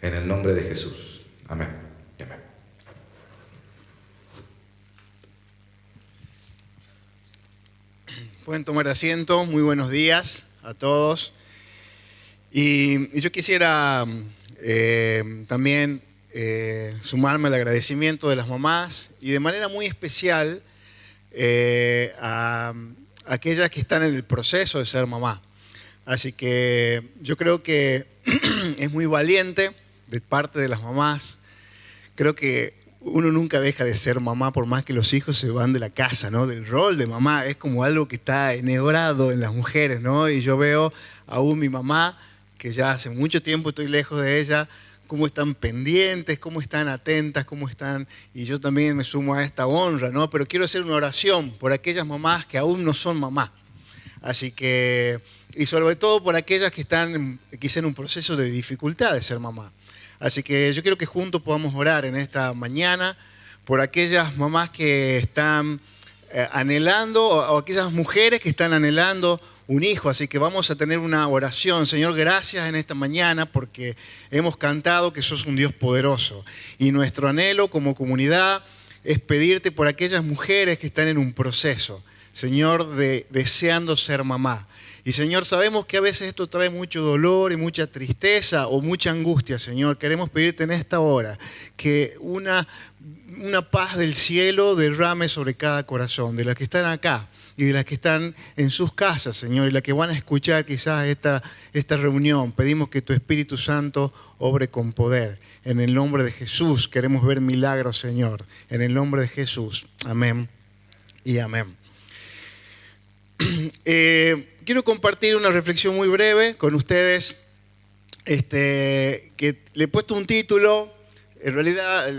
En el nombre de Jesús. Amén. Amén. Pueden tomar asiento. Muy buenos días a todos. Y yo quisiera también sumarme al agradecimiento de las mamás y de manera muy especial a aquellas que están en el proceso de ser mamá. Así que yo creo que es muy valiente de parte de las mamás. Creo que uno nunca deja de ser mamá por más que los hijos se van de la casa, ¿no? Del rol de mamá es como algo que está enhebrado en las mujeres, ¿no? Y yo veo aún mi mamá, que ya hace mucho tiempo estoy lejos de ella, cómo están pendientes, cómo están atentas, cómo están... Y yo también me sumo a esta honra, ¿no? Pero quiero hacer una oración por aquellas mamás que aún no son mamá. Así que... Y sobre todo por aquellas que están quizá en un proceso de dificultad de ser mamá. Así que yo quiero que juntos podamos orar en esta mañana por aquellas mamás que están anhelando, o aquellas mujeres que están anhelando un hijo. Así que vamos a tener una oración. Señor, gracias en esta mañana porque hemos cantado que sos un Dios poderoso. Y nuestro anhelo como comunidad es pedirte por aquellas mujeres que están en un proceso, Señor, deseando ser mamá. Y Señor, sabemos que a veces esto trae mucho dolor y mucha tristeza o mucha angustia, Señor. Queremos pedirte en esta hora que una paz del cielo derrame sobre cada corazón, de las que están acá y de las que están en sus casas, Señor, y las que van a escuchar quizás esta reunión. Pedimos que tu Espíritu Santo obre con poder. En el nombre de Jesús queremos ver milagros, Señor. En el nombre de Jesús. Amén y amén. Quiero compartir una reflexión muy breve con ustedes, que le he puesto un título. En realidad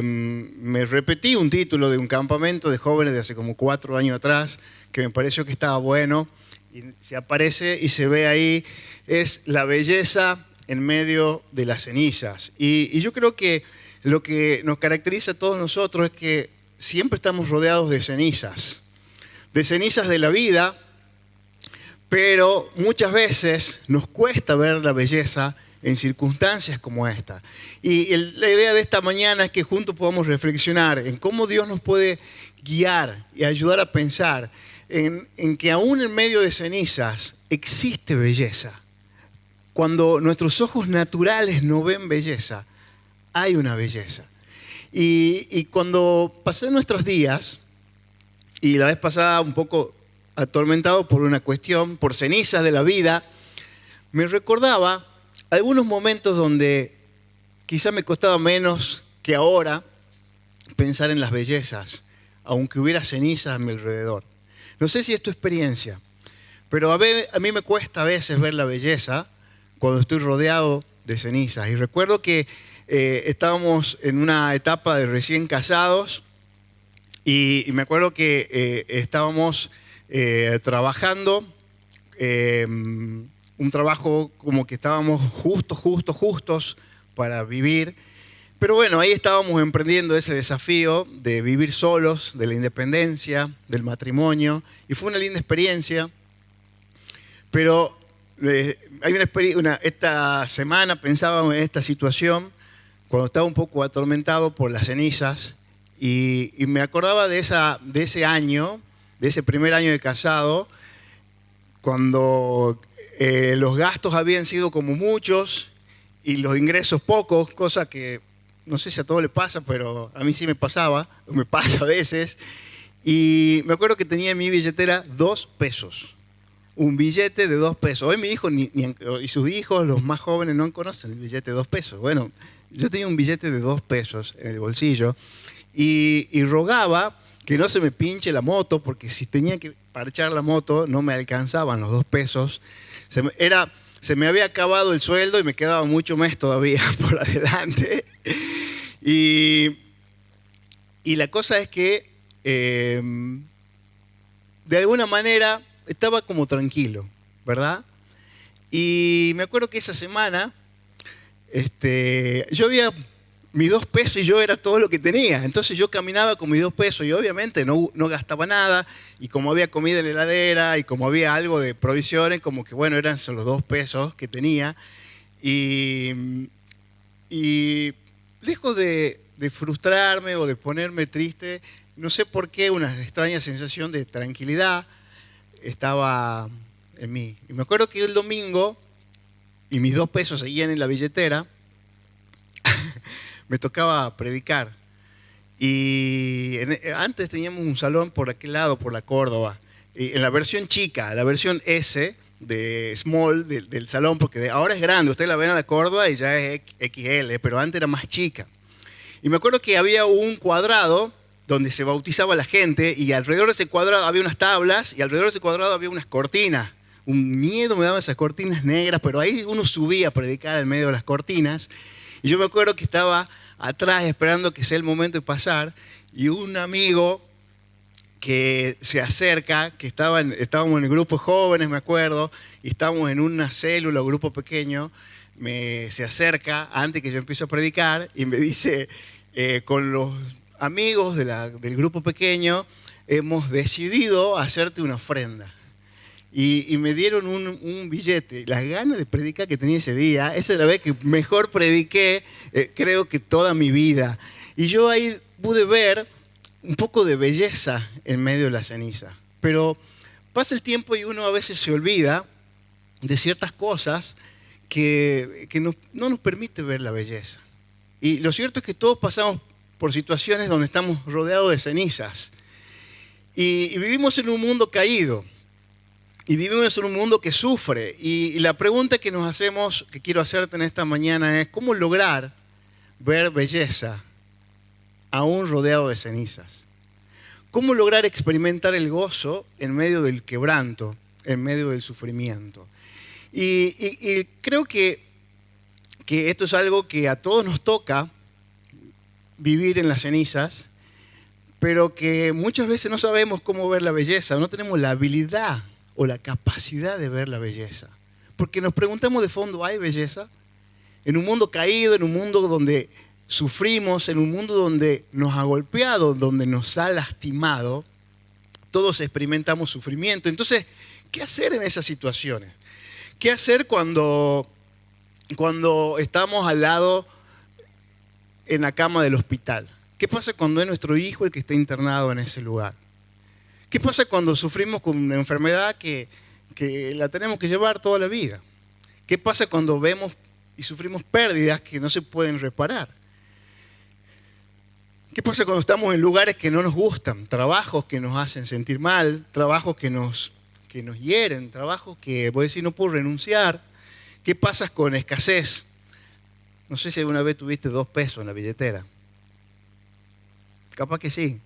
me repetí un título de un campamento de jóvenes de hace como 4 años atrás, que me pareció que estaba bueno, y se aparece y se ve ahí, es la belleza en medio de las cenizas. Y yo creo que lo que nos caracteriza a todos nosotros es que siempre estamos rodeados de cenizas de la vida, pero muchas veces nos cuesta ver la belleza en circunstancias como esta. Y la idea de esta mañana es que juntos podamos reflexionar en cómo Dios nos puede guiar y ayudar a pensar en que aún en medio de cenizas existe belleza. Cuando nuestros ojos naturales no ven belleza, hay una belleza. Y cuando pasé nuestros días, y la vez pasada un poco atormentado por una cuestión, por cenizas de la vida, me recordaba algunos momentos donde quizá me costaba menos que ahora pensar en las bellezas, aunque hubiera cenizas a mi alrededor. No sé si es tu experiencia, pero a mí me cuesta a veces ver la belleza cuando estoy rodeado de cenizas. Y recuerdo que estábamos en una etapa de recién casados y me acuerdo que estábamos trabajando, un trabajo como que estábamos justos para vivir. Pero bueno, ahí estábamos emprendiendo ese desafío de vivir solos, de la independencia, del matrimonio, y fue una linda experiencia. Pero esta semana pensaba en esta situación, cuando estaba un poco atormentado por las cenizas, y me acordaba de ese año, de ese primer año de casado, cuando los gastos habían sido como muchos y los ingresos pocos, cosa que no sé si a todos les pasa, pero a mí sí me pasa a veces. Y me acuerdo que tenía en mi billetera 2 pesos, un billete de 2 pesos. Hoy mi hijo y sus hijos, los más jóvenes, no conocen el billete de 2 pesos. Bueno, yo tenía un billete de 2 pesos en el bolsillo y rogaba que no se me pinche la moto, porque si tenía que parchar la moto no me alcanzaban los 2 pesos. Se me había acabado el sueldo y me quedaba mucho mes todavía por adelante. Y la cosa es que de alguna manera estaba como tranquilo, ¿verdad? Y me acuerdo que esa semana yo había mis 2 pesos y yo era todo lo que tenía. Entonces yo caminaba con mis 2 pesos y obviamente no gastaba nada. Y como había comida en la heladera y como había algo de provisiones, como que bueno, eran solo 2 pesos que tenía. Y de frustrarme o de ponerme triste. No sé por qué, una extraña sensación de tranquilidad estaba en mí. Y me acuerdo que el domingo, y mis 2 pesos seguían en la billetera, me tocaba predicar. Y antes teníamos un salón por aquel lado, por la Córdoba, y en la versión chica, la versión S de small del salón, porque ahora es grande, ustedes la ven a la Córdoba y ya es XL, pero antes era más chica. Y me acuerdo que había un cuadrado donde se bautizaba la gente y alrededor de ese cuadrado había unas tablas y alrededor de ese cuadrado había unas cortinas. Un miedo me daban esas cortinas negras, pero ahí uno subía a predicar en medio de las cortinas. Y yo me acuerdo que estaba atrás esperando que sea el momento de pasar y un amigo que se acerca, que estábamos en el grupo de jóvenes, me acuerdo, y estábamos en una célula, un grupo pequeño, se acerca antes que yo empiece a predicar y me dice, con los amigos del grupo pequeño, hemos decidido hacerte una ofrenda. Y me dieron un billete. Las ganas de predicar que tenía ese día, esa es la vez que mejor prediqué, creo que toda mi vida. Y yo ahí pude ver un poco de belleza en medio de la ceniza. Pero pasa el tiempo y uno a veces se olvida de ciertas cosas que no nos permite ver la belleza. Y lo cierto es que todos pasamos por situaciones donde estamos rodeados de cenizas. Y vivimos en un mundo caído. Y vivimos en un mundo que sufre. Y la pregunta que nos hacemos, que quiero hacerte en esta mañana es, ¿cómo lograr ver belleza aún rodeado de cenizas? ¿Cómo lograr experimentar el gozo en medio del quebranto, en medio del sufrimiento? Y creo que esto es algo que a todos nos toca vivir en las cenizas, pero que muchas veces no sabemos cómo ver la belleza, no tenemos la habilidad o la capacidad de ver la belleza. Porque nos preguntamos de fondo, ¿hay belleza? En un mundo caído, en un mundo donde sufrimos, en un mundo donde nos ha golpeado, donde nos ha lastimado, todos experimentamos sufrimiento. Entonces, ¿qué hacer en esas situaciones? ¿Qué hacer cuando estamos al lado en la cama del hospital? ¿Qué pasa cuando es nuestro hijo el que está internado en ese lugar? ¿Qué pasa cuando sufrimos con una enfermedad que la tenemos que llevar toda la vida? ¿Qué pasa cuando vemos y sufrimos pérdidas que no se pueden reparar? ¿Qué pasa cuando estamos en lugares que no nos gustan? Trabajos que nos hacen sentir mal, trabajos que nos hieren, trabajos que, voy a decir, no puedo renunciar. ¿Qué pasa con escasez? No sé si alguna vez tuviste 2 pesos en la billetera. Capaz que sí.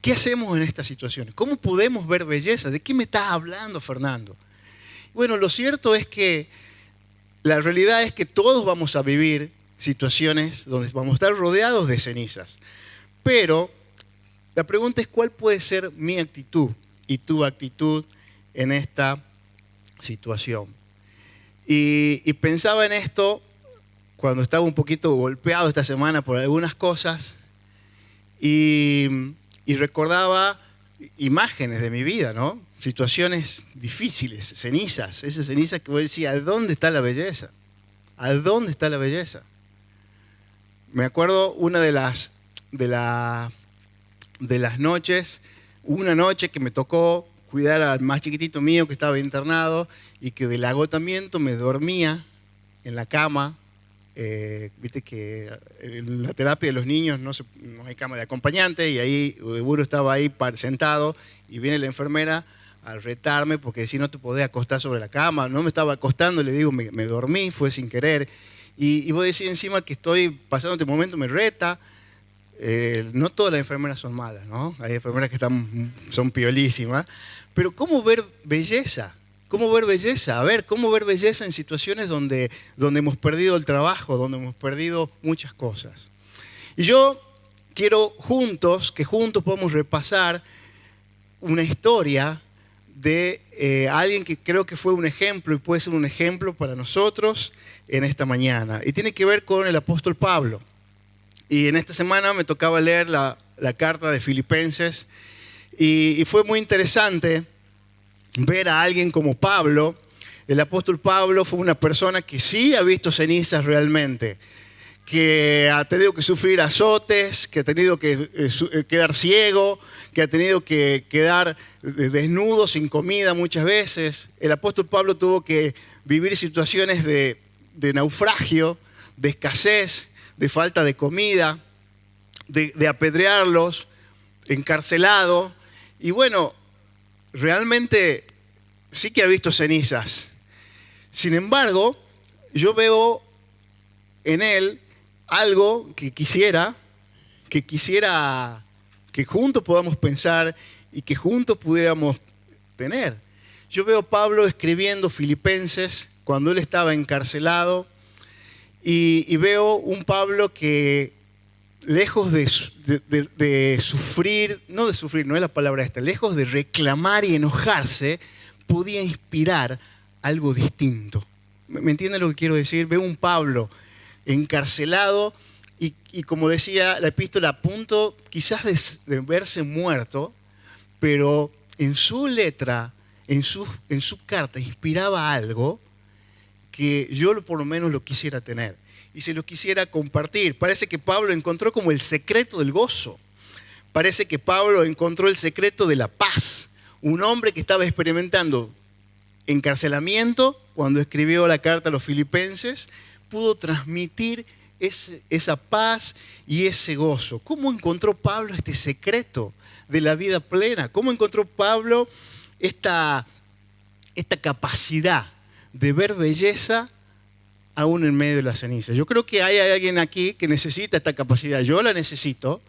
¿Qué hacemos en estas situaciones? ¿Cómo podemos ver belleza? ¿De qué me estás hablando, Fernando? Bueno, lo cierto es que la realidad es que todos vamos a vivir situaciones donde vamos a estar rodeados de cenizas. Pero la pregunta es, ¿cuál puede ser mi actitud y tu actitud en esta situación? Y pensaba en esto cuando estaba un poquito golpeado esta semana por algunas cosas y recordaba imágenes de mi vida, ¿no? Situaciones difíciles, cenizas, esas cenizas que vos decías, ¿a dónde está la belleza? ¿A dónde está la belleza? Me acuerdo una de las noches, una noche que me tocó cuidar al más chiquitito mío que estaba internado y que del agotamiento me dormía en la cama. Viste que en la terapia de los niños no hay cama de acompañante y ahí uno estaba ahí sentado y viene la enfermera a retarme porque si no te podés acostar sobre la cama. No me estaba acostando, le digo, me dormí, fue sin querer. Y vos decís encima que estoy pasando este momento, me reta. No todas las enfermeras son malas, ¿no? Hay enfermeras que son piolísimas. Pero ¿cómo ver belleza? ¿Cómo ver belleza? A ver, ¿cómo ver belleza en situaciones donde hemos perdido el trabajo, donde hemos perdido muchas cosas? Y yo quiero que juntos podamos repasar una historia de alguien que creo que fue un ejemplo y puede ser un ejemplo para nosotros en esta mañana. Y tiene que ver con el apóstol Pablo. Y en esta semana me tocaba leer la carta de Filipenses y fue muy interesante ver a alguien como Pablo. El apóstol Pablo fue una persona que sí ha visto cenizas realmente, que ha tenido que sufrir azotes, que ha tenido que quedar ciego, que ha tenido que quedar desnudo, sin comida muchas veces. El apóstol Pablo tuvo que vivir situaciones de naufragio, de escasez, de falta de comida, de apedrearlos, encarcelado. Y bueno, realmente sí que ha visto cenizas. Sin embargo, yo veo en él algo que quisiera que juntos podamos pensar y que juntos pudiéramos tener. Yo veo a Pablo escribiendo Filipenses cuando él estaba encarcelado y veo un Pablo que lejos de sufrir, no es la palabra esta, lejos de reclamar y enojarse, podía inspirar algo distinto. ¿Me entienden lo que quiero decir? Veo un Pablo encarcelado y como decía la epístola, a punto quizás de verse muerto, pero en su letra, en su carta, inspiraba algo que yo por lo menos lo quisiera tener y se lo quisiera compartir. Parece que Pablo encontró como el secreto del gozo. Parece que Pablo encontró el secreto de la paz. Un hombre que estaba experimentando encarcelamiento, cuando escribió la carta a los filipenses, pudo transmitir esa paz y ese gozo. ¿Cómo encontró Pablo este secreto de la vida plena? ¿Cómo encontró Pablo esta capacidad de ver belleza aún en medio de las cenizas? Yo creo que hay alguien aquí que necesita esta capacidad. Yo la necesito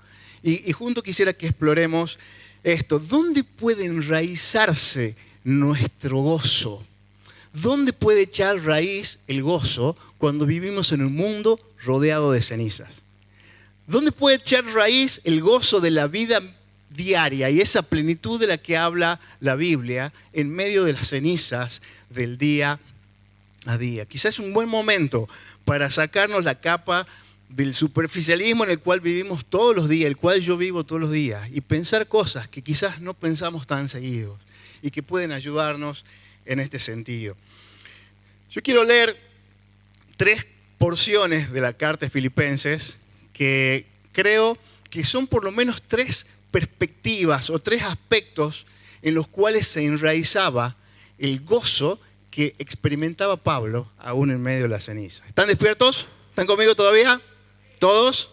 y juntos quisiera que exploremos esto. ¿Dónde puede enraizarse nuestro gozo? ¿Dónde puede echar raíz el gozo cuando vivimos en un mundo rodeado de cenizas? ¿Dónde puede echar raíz el gozo de la vida diaria y esa plenitud de la que habla la Biblia en medio de las cenizas del día a día? Quizás es un buen momento para sacarnos la capa del superficialismo en el cual vivimos todos los días, el cual yo vivo todos los días, y pensar cosas que quizás no pensamos tan seguidos y que pueden ayudarnos en este sentido. Yo quiero leer 3 porciones de la carta de Filipenses que creo que son por lo menos 3 perspectivas o 3 aspectos en los cuales se enraizaba el gozo que experimentaba Pablo aún en medio de la ceniza. ¿Están despiertos? ¿Están conmigo todavía? ¿Todos?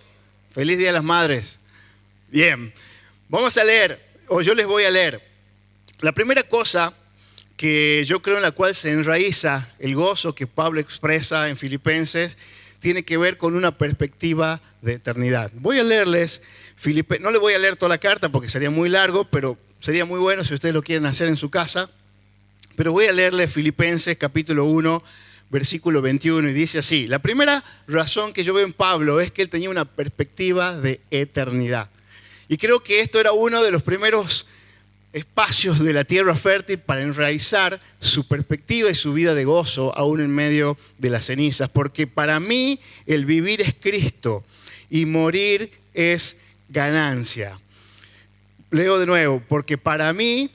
Feliz Día de las Madres. Bien, vamos a leer, o yo les voy a leer. La primera cosa que yo creo en la cual se enraiza el gozo que Pablo expresa en Filipenses tiene que ver con una perspectiva de eternidad. Voy a leerles, no les voy a leer toda la carta porque sería muy largo, pero sería muy bueno si ustedes lo quieren hacer en su casa. Pero voy a leerles Filipenses capítulo 1, versículo 21 y dice así. La primera razón que yo veo en Pablo es que él tenía una perspectiva de eternidad. Y creo que esto era uno de los primeros espacios de la tierra fértil para enraizar su perspectiva y su vida de gozo aún en medio de las cenizas. Porque para mí el vivir es Cristo y morir es ganancia. Leo de nuevo, porque para mí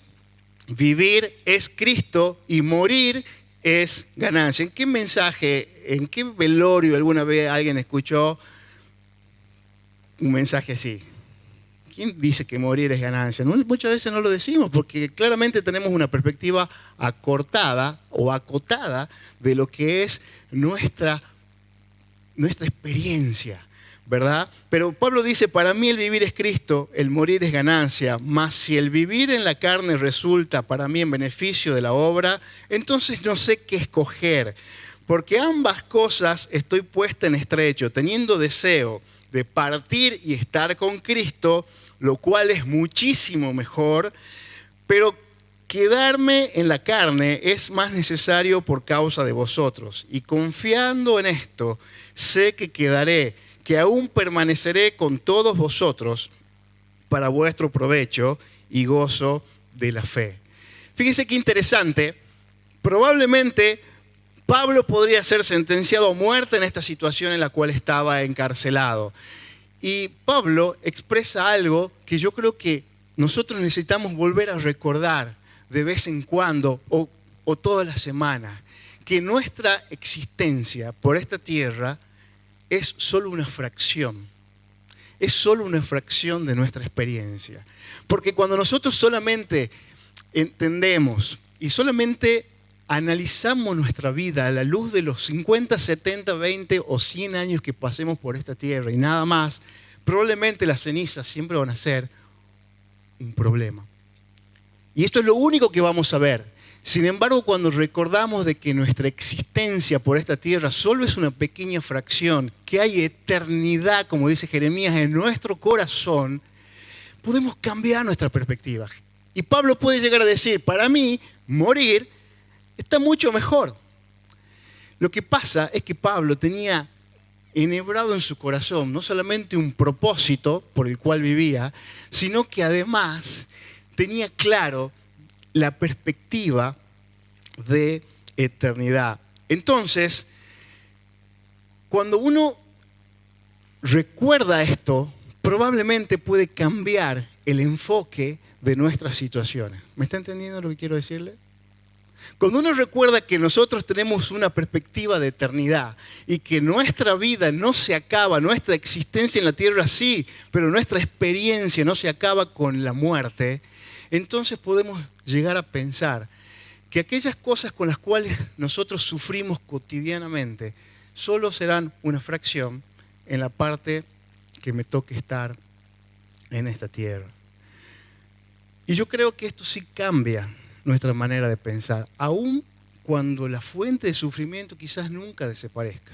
vivir es Cristo y morir es ganancia. ¿En qué mensaje, en qué velorio alguna vez alguien escuchó un mensaje así? ¿Quién dice que morir es ganancia? Muchas veces no lo decimos porque claramente tenemos una perspectiva acortada o acotada de lo que es nuestra experiencia, ¿verdad? Pero Pablo dice, para mí el vivir es Cristo, el morir es ganancia, mas si el vivir en la carne resulta para mí en beneficio de la obra, entonces no sé qué escoger, porque ambas cosas estoy puesta en estrecho, teniendo deseo de partir y estar con Cristo, lo cual es muchísimo mejor, pero quedarme en la carne es más necesario por causa de vosotros. Y confiando en esto, sé que quedaré, que aún permaneceré con todos vosotros para vuestro provecho y gozo de la fe. Fíjense qué interesante, probablemente Pablo podría ser sentenciado a muerte en esta situación en la cual estaba encarcelado. Y Pablo expresa algo que yo creo que nosotros necesitamos volver a recordar de vez en cuando o todas las semanas, que nuestra existencia por esta tierra es solo una fracción. Es solo una fracción de nuestra experiencia. Porque cuando nosotros solamente entendemos y solamente analizamos nuestra vida a la luz de los 50, 70, 20 o 100 años que pasemos por esta tierra y nada más, probablemente las cenizas siempre van a ser un problema. Y esto es lo único que vamos a ver. Sin embargo, cuando recordamos de que nuestra existencia por esta tierra solo es una pequeña fracción, que hay eternidad, como dice Jeremías, en nuestro corazón, podemos cambiar nuestra perspectiva. Y Pablo puede llegar a decir, para mí, morir está mucho mejor. Lo que pasa es que Pablo tenía enhebrado en su corazón no solamente un propósito por el cual vivía, sino que además tenía claro la perspectiva de eternidad. Entonces, cuando uno recuerda esto, probablemente puede cambiar el enfoque de nuestras situaciones. ¿Me está entendiendo lo que quiero decirle? Cuando uno recuerda que nosotros tenemos una perspectiva de eternidad y que nuestra vida no se acaba, nuestra existencia en la tierra sí, pero nuestra experiencia no se acaba con la muerte, entonces podemos llegar a pensar que aquellas cosas con las cuales nosotros sufrimos cotidianamente solo serán una fracción en la parte que me toque estar en esta tierra. Y yo creo que esto sí cambia nuestra manera de pensar, aun cuando la fuente de sufrimiento quizás nunca desaparezca.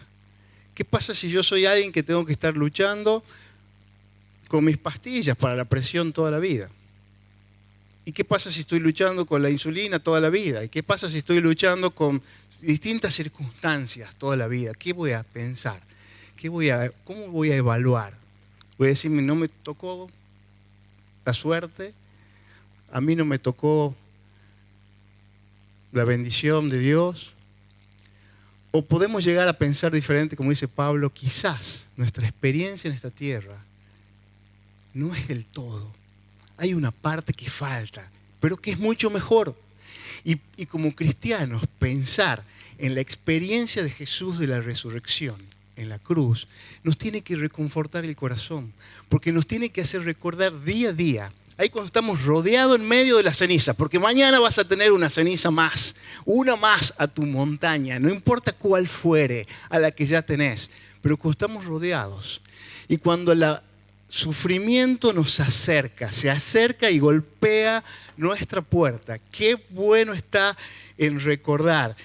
¿Qué pasa si yo soy alguien que tengo que estar luchando con mis pastillas para la presión toda la vida? ¿Y qué pasa si estoy luchando con la insulina toda la vida? ¿Y qué pasa si estoy luchando con distintas circunstancias toda la vida? ¿Qué voy a pensar? ¿Cómo voy a evaluar? Voy a decirme, no me tocó la suerte, a mí no me tocó la bendición de Dios. O podemos llegar a pensar diferente, como dice Pablo, quizás nuestra experiencia en esta tierra no es el todo. Hay una parte que falta, pero que es mucho mejor. Y como cristianos, pensar en la experiencia de Jesús de la resurrección en la cruz nos tiene que reconfortar el corazón, porque nos tiene que hacer recordar día a día. Ahí cuando estamos rodeados en medio de la ceniza, porque mañana vas a tener una ceniza más, una más a tu montaña, no importa cuál fuere, a la que ya tenés, pero cuando estamos rodeados y cuando el sufrimiento nos acerca, se acerca y golpea nuestra puerta, qué bueno está en recordar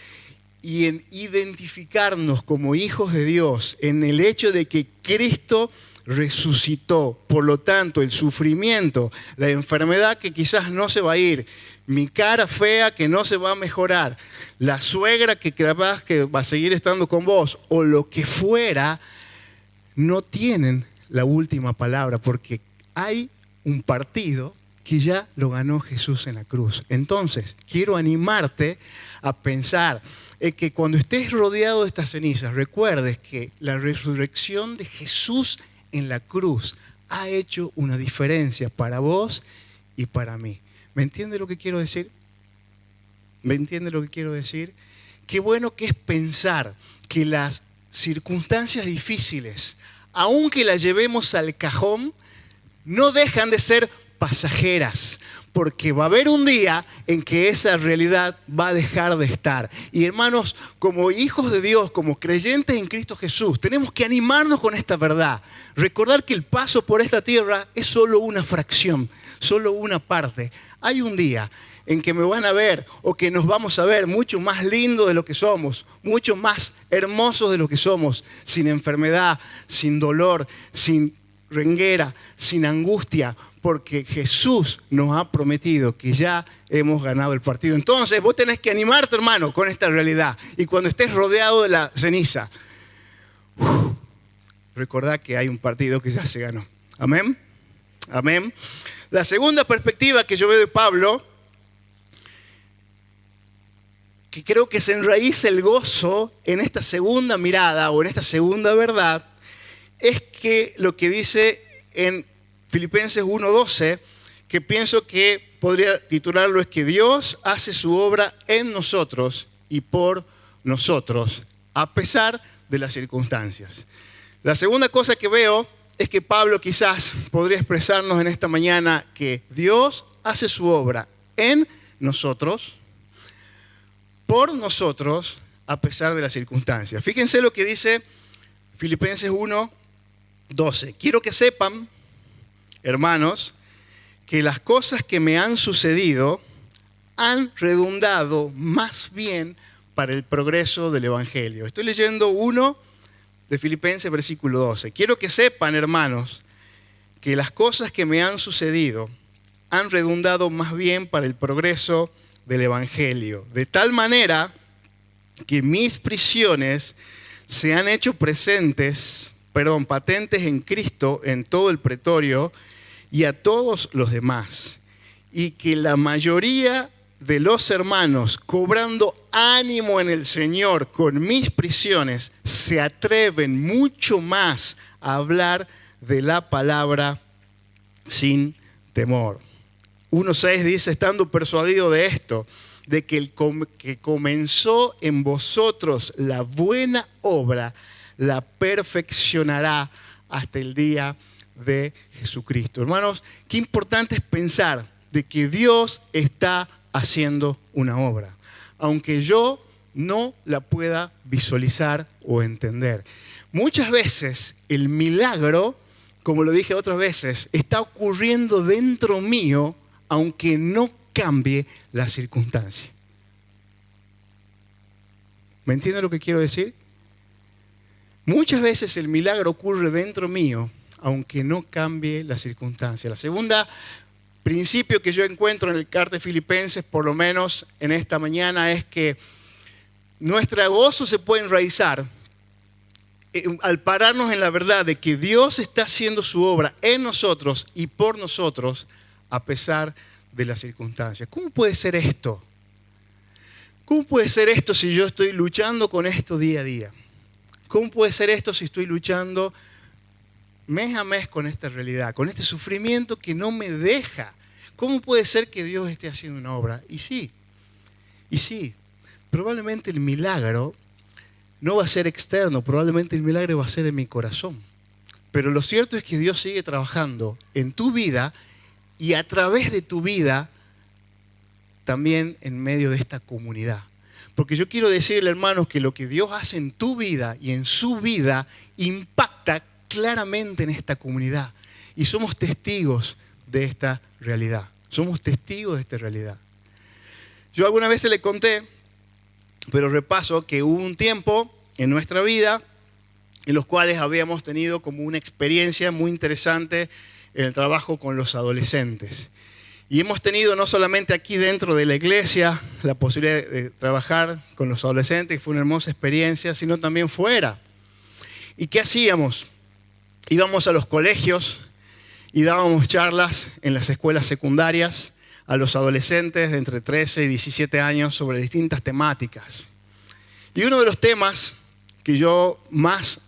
y en identificarnos como hijos de Dios, en el hecho de que Cristo resucitó. Por lo tanto, el sufrimiento, la enfermedad que quizás no se va a ir, mi cara fea que no se va a mejorar, la suegra que capaz que va a seguir estando con vos, o lo que fuera, no tienen la última palabra, porque hay un partido que ya lo ganó Jesús en la cruz. Entonces, quiero animarte a pensar que cuando estés rodeado de estas cenizas, recuerdes que la resurrección de Jesús en la cruz ha hecho una diferencia para vos y para mí. ¿Me entiende lo que quiero decir? ¿Me entiende lo que quiero decir? Qué bueno que es pensar que las circunstancias difíciles, aunque las llevemos al cajón, no dejan de ser pasajeras, porque va a haber un día en que esa realidad va a dejar de estar. Y hermanos, como hijos de Dios, como creyentes en Cristo Jesús, tenemos que animarnos con esta verdad. Recordar que el paso por esta tierra es solo una fracción, solo una parte. Hay un día en que me van a ver o que nos vamos a ver mucho más lindos de lo que somos, mucho más hermosos de lo que somos, sin enfermedad, sin dolor, sin renguera, sin angustia, porque Jesús nos ha prometido que ya hemos ganado el partido. Entonces vos tenés que animarte, hermano, con esta realidad. Y cuando estés rodeado de la ceniza, recordá que hay un partido que ya se ganó. Amén. Amén. La segunda perspectiva que yo veo de Pablo, que creo que se enraíza el gozo en esta segunda mirada o en esta segunda verdad, es que lo que dice en Filipenses 1:12, que pienso que podría titularlo, es que Dios hace su obra en nosotros y por nosotros, a pesar de las circunstancias. La segunda cosa que veo es que Pablo quizás podría expresarnos en esta mañana que Dios hace su obra en nosotros, por nosotros, a pesar de las circunstancias. Fíjense lo que dice Filipenses 1:12. Quiero que sepan, hermanos, que las cosas que me han sucedido han redundado más bien para el progreso del Evangelio. Estoy leyendo 1 de Filipenses, versículo 12. Quiero que sepan, hermanos, que las cosas que me han sucedido han redundado más bien para el progreso del Evangelio. De tal manera que mis prisiones se han hecho patentes en Cristo en todo el pretorio y a todos los demás. Y que la mayoría de los hermanos, cobrando ánimo en el Señor con mis prisiones, se atreven mucho más a hablar de la palabra sin temor. 1:6 dice, estando persuadido de esto, de que el que comenzó en vosotros la buena obra, la perfeccionará hasta el día de Jesucristo. Hermanos, qué importante es pensar de que Dios está haciendo una obra, aunque yo no la pueda visualizar o entender. Muchas veces el milagro, como lo dije otras veces, está ocurriendo dentro mío, aunque no cambie la circunstancia. ¿Me entiende lo que quiero decir? Muchas veces el milagro ocurre dentro mío, aunque no cambie la circunstancia. La segunda principio que yo encuentro en el carta de Filipenses, por lo menos en esta mañana, es que nuestro gozo se puede enraizar al pararnos en la verdad de que Dios está haciendo su obra en nosotros y por nosotros a pesar de las circunstancias. ¿Cómo puede ser esto? ¿Cómo puede ser esto si yo estoy luchando con esto día a día? ¿Cómo puede ser esto si estoy luchando mes a mes con esta realidad, con este sufrimiento que no me deja? ¿Cómo puede ser que Dios esté haciendo una obra? Y sí, probablemente el milagro no va a ser externo, probablemente el milagro va a ser en mi corazón. Pero lo cierto es que Dios sigue trabajando en tu vida y a través de tu vida también en medio de esta comunidad. Porque yo quiero decirle, hermanos, que lo que Dios hace en tu vida y en su vida impacta claramente en esta comunidad. Y somos testigos de esta realidad. Somos testigos de esta realidad. Yo alguna vez le conté, pero repaso, que hubo un tiempo en nuestra vida en los cuales habíamos tenido como una experiencia muy interesante en el trabajo con los adolescentes. Y hemos tenido no solamente aquí dentro de la iglesia la posibilidad de trabajar con los adolescentes, que fue una hermosa experiencia, sino también fuera. ¿Y qué hacíamos? Íbamos a los colegios y dábamos charlas en las escuelas secundarias a los adolescentes de entre 13 y 17 años sobre distintas temáticas. Y uno de los temas que yo más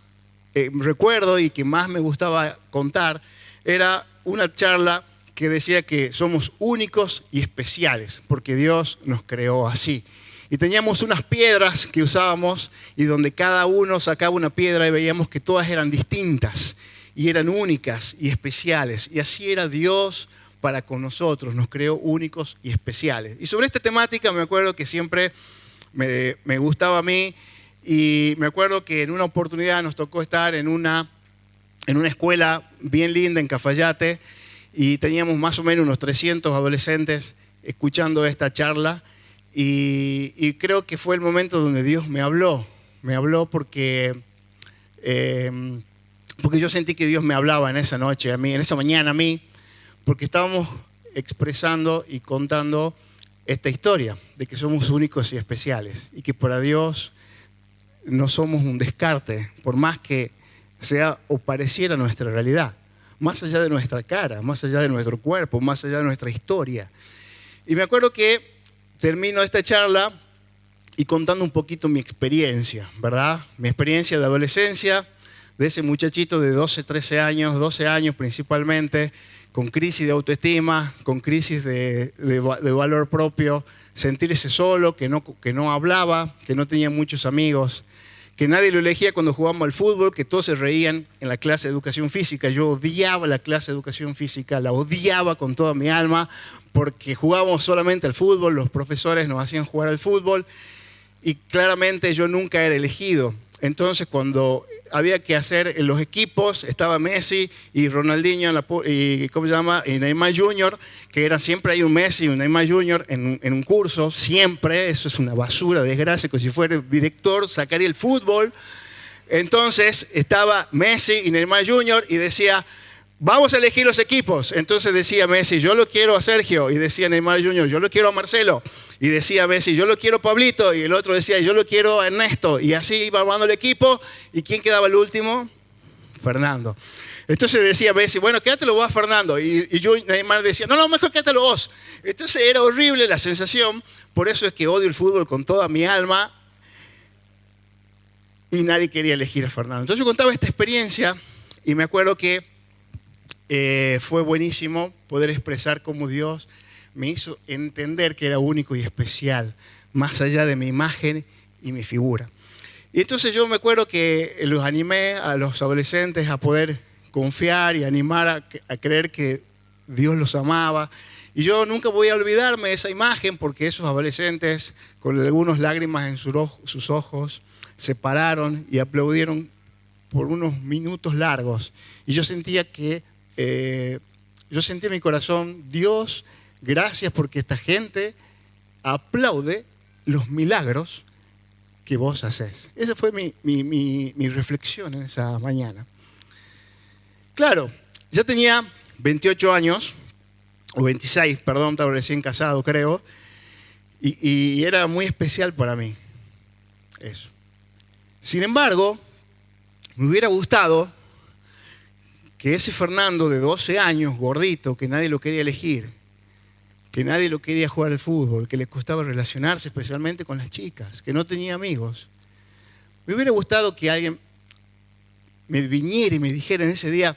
recuerdo y que más me gustaba contar era una charla que decía que somos únicos y especiales, porque Dios nos creó así. Y teníamos unas piedras que usábamos y donde cada uno sacaba una piedra y veíamos que todas eran distintas y eran únicas y especiales. Y así era Dios para con nosotros, nos creó únicos y especiales. Y sobre esta temática me acuerdo que siempre me gustaba a mí y me acuerdo que en una oportunidad nos tocó estar en una escuela bien linda en Cafayate y teníamos más o menos unos 300 adolescentes escuchando esta charla y creo que fue el momento donde Dios me habló porque yo sentí que Dios me hablaba en esa noche, en esa mañana a mí, porque estábamos expresando y contando esta historia de que somos únicos y especiales y que para Dios no somos un descarte, por más que sea o pareciera nuestra realidad, más allá de nuestra cara, más allá de nuestro cuerpo, más allá de nuestra historia. Y me acuerdo que termino esta charla y contando un poquito mi experiencia, ¿verdad? Mi experiencia de adolescencia, de ese muchachito de 12 años principalmente, con crisis de autoestima, con crisis de valor propio, sentirse solo, que no hablaba, que no tenía muchos amigos, que nadie lo elegía cuando jugábamos al fútbol, que todos se reían en la clase de educación física. Yo odiaba la clase de educación física, la odiaba con toda mi alma, porque jugábamos solamente al fútbol, los profesores nos hacían jugar al fútbol, y claramente yo nunca era elegido. Entonces, cuando había que hacer en los equipos, estaba Messi y Ronaldinho y Neymar Jr., que era siempre hay un Messi y un Neymar Jr. en un curso, siempre. Eso es una basura, desgracia, que si fuera el director sacaría el fútbol. Entonces estaba Messi y Neymar Jr. y decía, vamos a elegir los equipos. Entonces decía Messi, yo lo quiero a Sergio, y decía Neymar Jr., yo lo quiero a Marcelo. Y decía Messi, yo lo quiero a Pablito, y el otro decía, yo lo quiero a Ernesto. Y así iba armando el equipo. ¿Y quién quedaba el último? Fernando. Entonces decía Messi, bueno, quédatelo vos, Fernando. Y Neymar decía, no, mejor quédatelo vos. Entonces era horrible la sensación. Por eso es que odio el fútbol con toda mi alma. Y nadie quería elegir a Fernando. Entonces yo contaba esta experiencia y me acuerdo que fue buenísimo poder expresar cómo Dios me hizo entender que era único y especial, más allá de mi imagen y mi figura. Y entonces yo me acuerdo que los animé a los adolescentes a poder confiar y animar a creer que Dios los amaba. Y yo nunca voy a olvidarme de esa imagen, porque esos adolescentes, con algunas lágrimas en sus ojos, se pararon y aplaudieron por unos minutos largos. Y yo sentía en mi corazón, Dios, gracias porque esta gente aplaude los milagros que vos hacés. Esa fue mi reflexión en esa mañana. Claro, ya tenía 28 años, o 26, perdón, estaba recién casado, creo, y era muy especial para mí eso. Sin embargo, me hubiera gustado que ese Fernando de 12 años, gordito, que nadie lo quería elegir, que nadie lo quería jugar al fútbol, que le costaba relacionarse especialmente con las chicas, que no tenía amigos, me hubiera gustado que alguien me viniera y me dijera en ese día,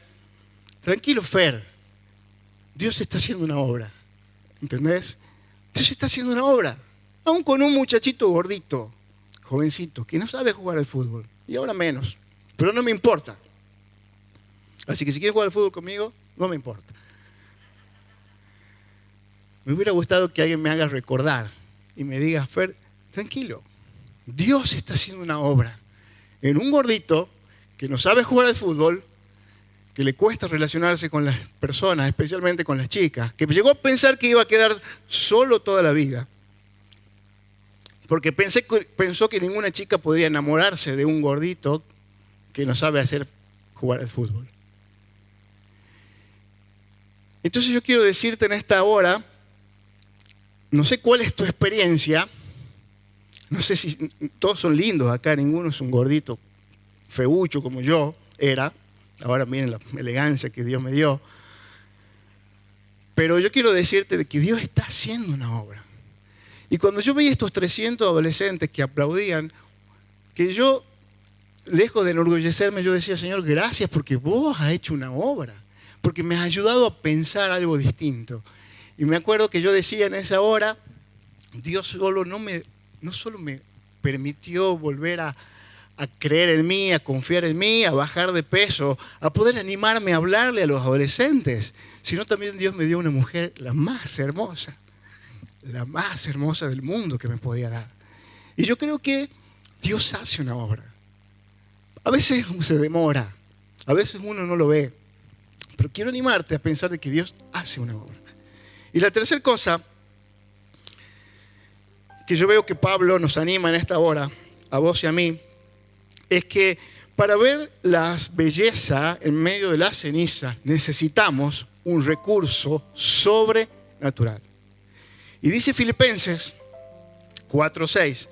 tranquilo, Fer, Dios está haciendo una obra, ¿entendés? Dios está haciendo una obra, aún con un muchachito gordito, jovencito, que no sabe jugar al fútbol, y ahora menos, pero no me importa. Así que si quieres jugar al fútbol conmigo, no me importa. Me hubiera gustado que alguien me haga recordar y me diga, Fer, tranquilo, Dios está haciendo una obra en un gordito que no sabe jugar al fútbol, que le cuesta relacionarse con las personas, especialmente con las chicas, que llegó a pensar que iba a quedar solo toda la vida, porque pensó que ninguna chica podría enamorarse de un gordito que no sabe jugar al fútbol. Entonces yo quiero decirte en esta hora, no sé cuál es tu experiencia, no sé si todos son lindos acá, ninguno es un gordito feucho como yo era, ahora miren la elegancia que Dios me dio, pero yo quiero decirte de que Dios está haciendo una obra. Y cuando yo veía estos 300 adolescentes que aplaudían, que yo, lejos de enorgullecerme, yo decía, Señor, gracias porque vos has hecho una obra, porque me has ayudado a pensar algo distinto. Y me acuerdo que yo decía en esa hora, Dios no solo me permitió volver a creer en mí, a confiar en mí, a bajar de peso, a poder animarme a hablarle a los adolescentes, sino también Dios me dio una mujer la más hermosa del mundo que me podía dar. Y yo creo que Dios hace una obra. A veces se demora, a veces uno no lo ve, pero quiero animarte a pensar de que Dios hace una obra. Y la tercera cosa que yo veo que Pablo nos anima en esta hora, a vos y a mí, es que para ver la belleza en medio de la ceniza necesitamos un recurso sobrenatural. Y dice Filipenses 4:6,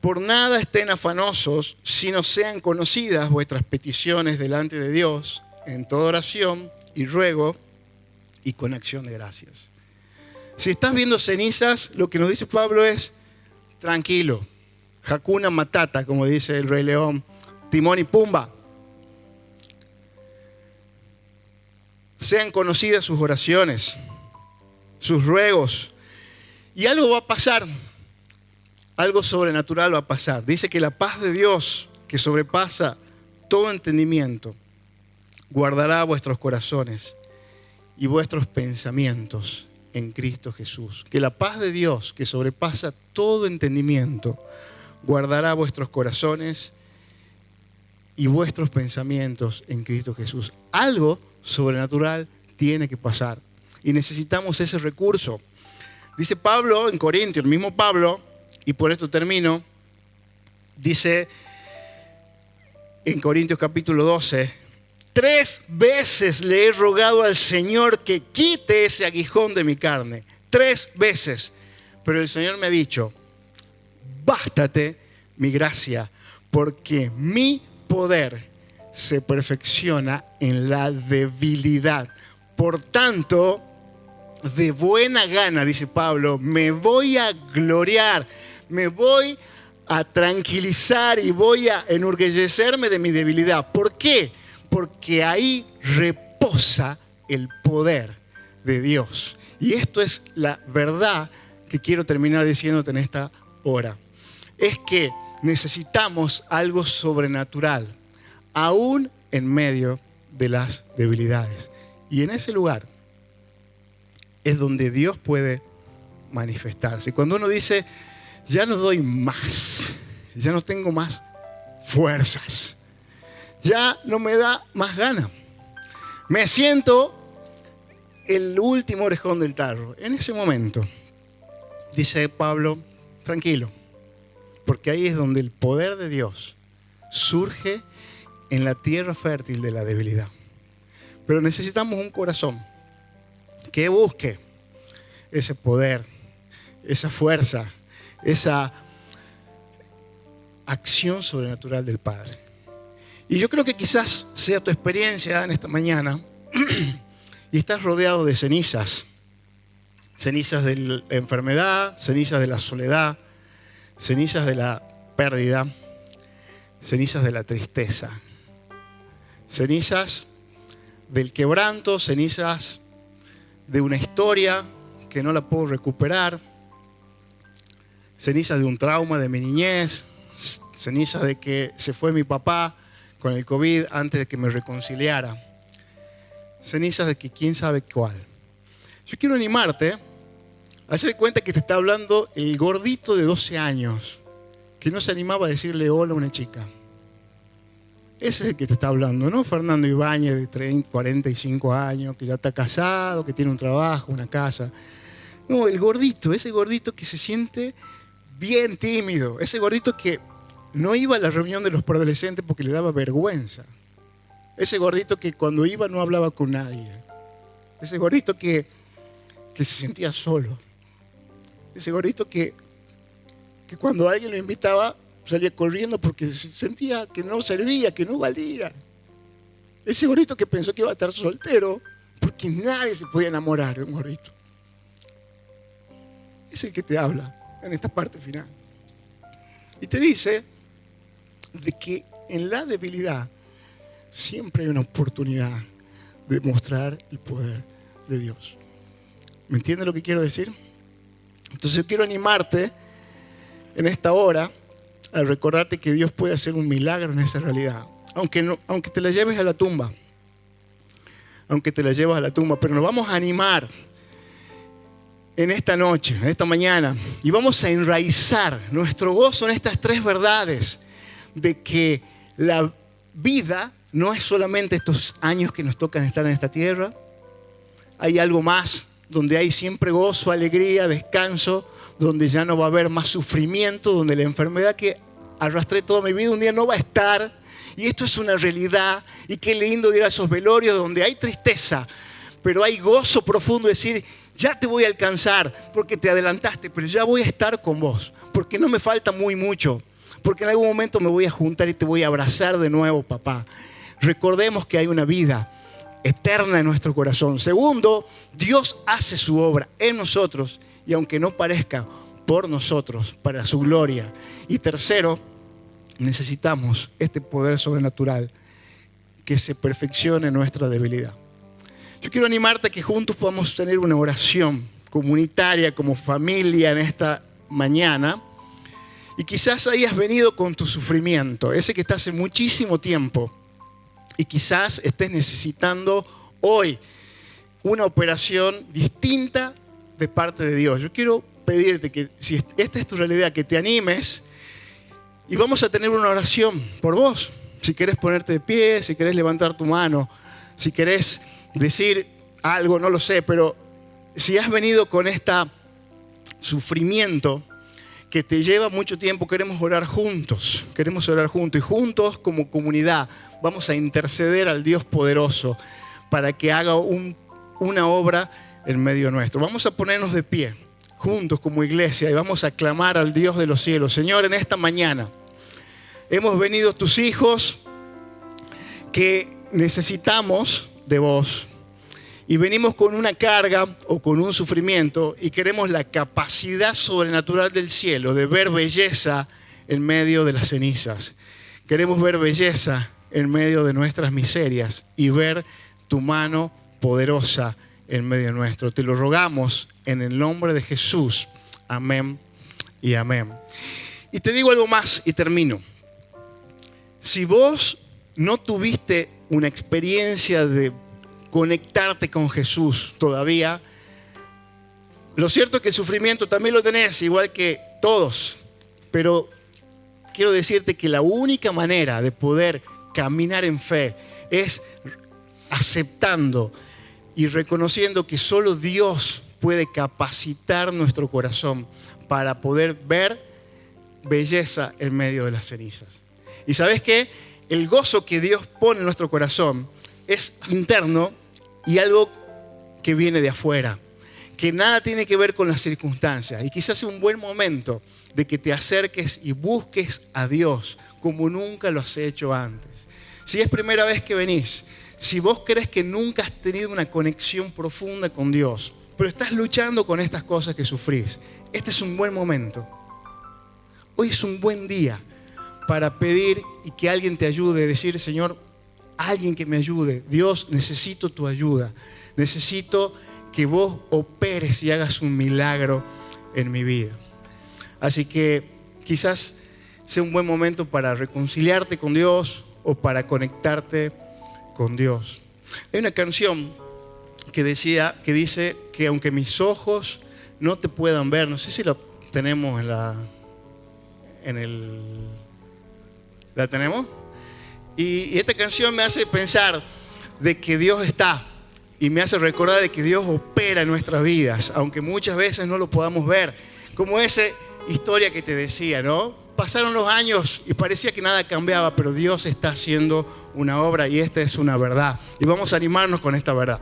por nada estén afanosos, sino sean conocidas vuestras peticiones delante de Dios en toda oración y ruego y con acción de gracias. Si estás viendo cenizas, lo que nos dice Pablo es, tranquilo, Hakuna Matata, como dice el Rey León, Timón y Pumba. Sean conocidas sus oraciones, sus ruegos, y algo va a pasar, algo sobrenatural va a pasar. Dice que la paz de Dios, que sobrepasa todo entendimiento, guardará vuestros corazones y vuestros pensamientos en Cristo Jesús. Que la paz de Dios, que sobrepasa todo entendimiento, guardará vuestros corazones y vuestros pensamientos en Cristo Jesús. Algo sobrenatural tiene que pasar y necesitamos ese recurso. Dice Pablo en Corintios, el mismo Pablo, y por esto termino, dice en Corintios capítulo 12, 3 veces le he rogado al Señor que quite ese aguijón de mi carne. 3 veces. Pero el Señor me ha dicho, bástate mi gracia, porque mi poder se perfecciona en la debilidad. Por tanto, de buena gana, dice Pablo, me voy a gloriar, me voy a tranquilizar y voy a enorgullecerme de mi debilidad. ¿Por qué? Porque ahí reposa el poder de Dios. Y esto es la verdad que quiero terminar diciéndote en esta hora. Es que necesitamos algo sobrenatural, aún en medio de las debilidades. Y en ese lugar es donde Dios puede manifestarse. Y cuando uno dice, ya no doy más, ya no tengo más fuerzas, ya no me da más gana, me siento el último orejón del tarro. En ese momento, dice Pablo, tranquilo, porque ahí es donde el poder de Dios surge en la tierra fértil de la debilidad. Pero necesitamos un corazón que busque ese poder, esa fuerza, esa acción sobrenatural del Padre. Y yo creo que quizás sea tu experiencia en esta mañana y estás rodeado de cenizas. Cenizas de la enfermedad, cenizas de la soledad, cenizas de la pérdida, cenizas de la tristeza, cenizas del quebranto, cenizas de una historia que no la puedo recuperar, cenizas de un trauma de mi niñez, cenizas de que se fue mi papá con el COVID antes de que me reconciliara, cenizas de que quién sabe cuál. Yo quiero animarte a hacer cuenta que te está hablando el gordito de 12 años que no se animaba a decirle hola a una chica. Ese es el que te está hablando, ¿no? Fernando Ibáñez de 30, 45 años, que ya está casado, que tiene un trabajo, una casa. No, el gordito, ese gordito que se siente bien tímido, ese gordito que no iba a la reunión de los preadolescentes porque le daba vergüenza. Ese gordito que cuando iba no hablaba con nadie. Ese gordito que se sentía solo. Ese gordito que cuando alguien lo invitaba salía corriendo porque sentía que no servía, que no valía. Ese gordito que pensó que iba a estar soltero porque nadie se podía enamorar de un gordito. Es el que te habla en esta parte final. Y te dice de que en la debilidad siempre hay una oportunidad de mostrar el poder de Dios. ¿Me entiendes lo que quiero decir? Entonces yo quiero animarte en esta hora a recordarte que Dios puede hacer un milagro en esa realidad. Aunque te la lleves a la tumba. Aunque te la lleves a la tumba. Pero nos vamos a animar en esta noche, en esta mañana. Y vamos a enraizar nuestro gozo en estas 3 verdades. De que la vida no es solamente estos años que nos tocan estar en esta tierra. Hay algo más, donde hay siempre gozo, alegría, descanso, donde ya no va a haber más sufrimiento, donde la enfermedad que arrastré toda mi vida un día no va a estar. Y esto es una realidad. Y qué lindo ir a esos velorios donde hay tristeza, pero hay gozo profundo, decir, ya te voy a alcanzar porque te adelantaste, pero ya voy a estar con vos, porque no me falta muy mucho, porque en algún momento me voy a juntar y te voy a abrazar de nuevo, papá. Recordemos que hay una vida eterna en nuestro corazón. Segundo, Dios hace su obra en nosotros y aunque no parezca, por nosotros, para su gloria. Y tercero, necesitamos este poder sobrenatural que se perfeccione en nuestra debilidad. Yo quiero animarte a que juntos podamos tener una oración comunitaria como familia en esta mañana Y quizás hayas venido con tu sufrimiento, ese que está hace muchísimo tiempo. Y quizás estés necesitando hoy una operación distinta de parte de Dios. Yo quiero pedirte que, si esta es tu realidad, que te animes y vamos a tener una oración por vos. Si querés ponerte de pie, si querés levantar tu mano, si querés decir algo, no lo sé, pero si has venido con este sufrimiento que te lleva mucho tiempo, queremos orar juntos. Y juntos como comunidad vamos a interceder al Dios poderoso para que haga una obra en medio nuestro. Vamos a ponernos de pie juntos como iglesia y vamos a clamar al Dios de los cielos. Señor, en esta mañana hemos venido tus hijos que necesitamos de vos. Y venimos con una carga o con un sufrimiento y queremos la capacidad sobrenatural del cielo de ver belleza en medio de las cenizas. Queremos ver belleza en medio de nuestras miserias y ver tu mano poderosa en medio nuestro. Te lo rogamos en el nombre de Jesús. Amén y amén. Y te digo algo más y termino. Si vos no tuviste una experiencia de conectarte con Jesús todavía, lo cierto es que el sufrimiento también lo tenés, igual que todos, pero quiero decirte que la única manera de poder caminar en fe es aceptando y reconociendo que solo Dios puede capacitar nuestro corazón para poder ver belleza en medio de las cenizas. ¿Y sabes qué? El gozo que Dios pone en nuestro corazón es interno y algo que viene de afuera, que nada tiene que ver con las circunstancias. Y quizás sea un buen momento de que te acerques y busques a Dios como nunca lo has hecho antes. Si es primera vez que venís, si vos crees que nunca has tenido una conexión profunda con Dios, pero estás luchando con estas cosas que sufrís, este es un buen momento. Hoy es un buen día para pedir y que alguien te ayude, decir, Señor, alguien que me ayude. Dios, necesito tu ayuda. Necesito que vos operes y hagas un milagro en mi vida. Así que quizás sea un buen momento para reconciliarte con Dios o para conectarte con Dios. Hay una canción que dice que aunque mis ojos no te puedan ver, no sé si la tenemos ¿la tenemos? Y esta canción me hace pensar de que Dios está y me hace recordar de que Dios opera en nuestras vidas, aunque muchas veces no lo podamos ver. Como esa historia que te decía, ¿no? Pasaron los años y parecía que nada cambiaba, pero Dios está haciendo una obra y esta es una verdad. Y vamos a animarnos con esta verdad.